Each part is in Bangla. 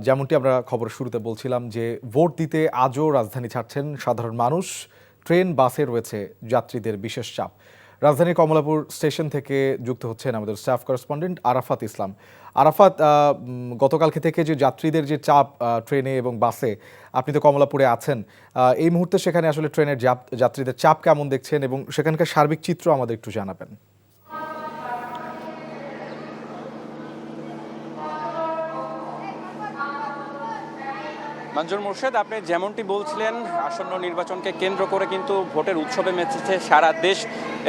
যেমনটি আমরা খবরের শুরুতে বলছিলাম যে ভোট দিতে আজও রাজধানী ছাড়ছেন সাধারণ মানুষ। ট্রেন বাসে রয়েছে যাত্রীদের বিশেষ চাপ। রাজধানীর কমলাপুর স্টেশন থেকে যুক্ত হচ্ছেন আমাদের স্টাফ করেসপন্ডেন্ট আরাফাত ইসলাম। আরাফাত, গতকালকে থেকে যে যাত্রীদের যে চাপ ট্রেনে এবং বাসে, আপনি তো কমলাপুরে আছেন, এই মুহূর্তে সেখানে আসলে ট্রেনের যাত্রীদের চাপ কেমন দেখছেন এবং সেখানকার সার্বিক চিত্র আমাদের একটু জানাবেন। মঞ্জুর মোর্শেদ, আপনি যেমনটি বলছিলেন, আসন্ন নির্বাচনকে কেন্দ্র করে কিন্তু ভোটের উৎসবে মেতেছে সারা দেশ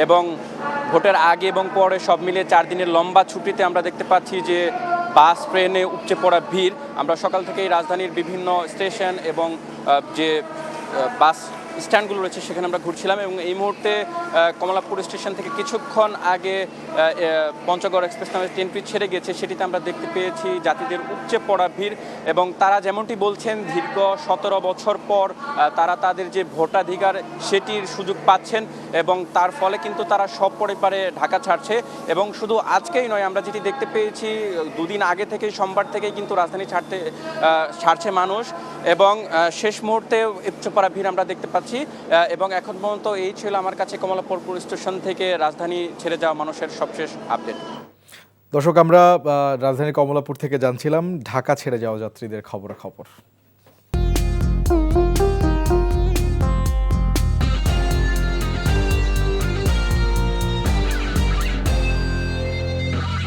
এবং ভোটের আগে এবং পরে সব মিলিয়ে 4 দিনের লম্বা ছুটিতে আমরা দেখতে পাচ্ছি যে বাস ট্রেনে উপচে পড়া ভিড়। আমরা সকাল থেকেই রাজধানীর বিভিন্ন স্টেশন এবং যে বাস স্ট্যান্ডগুলো রয়েছে সেখানে আমরা ঘুরছিলাম এবং এই মুহূর্তে কমলাপুর স্টেশন থেকে কিছুক্ষণ আগে পঞ্চগড় এক্সপ্রেস নামে ট্রেনটি ছেড়ে গেছে, সেটিতে আমরা দেখতে পেয়েছি যাত্রীদের উপচে পড়া ভিড় এবং তারা যেমনটি বলছেন দীর্ঘ 17 বছর পর তারা তাদের যে ভোটাধিকার সেটির সুযোগ পাচ্ছেন এবং তার ফলে কিন্তু তারা সব পরিবারে ঢাকা ছাড়ছে। এবং শুধু আজকেই নয়, আমরা যেটি দেখতে পেয়েছি দুদিন আগে থেকেই, সোমবার থেকেই কিন্তু রাজধানী ছাড়ছে মানুষ এবং শেষ মুহূর্তে উপচে পড়া ভিড় আমরা দেখতে পাচ্ছি। এবং এখন পর্যন্ত এই ছিল আমার কাছে কমলাপুর স্টেশন থেকে রাজধানী ছেড়ে যাওয়া মানুষের সবশেষ আপডেট। দর্শক, আমরা রাজধানী কমলাপুর থেকে জানছিলাম ঢাকা ছেড়ে যাওয়া যাত্রীদের খবরাখবর।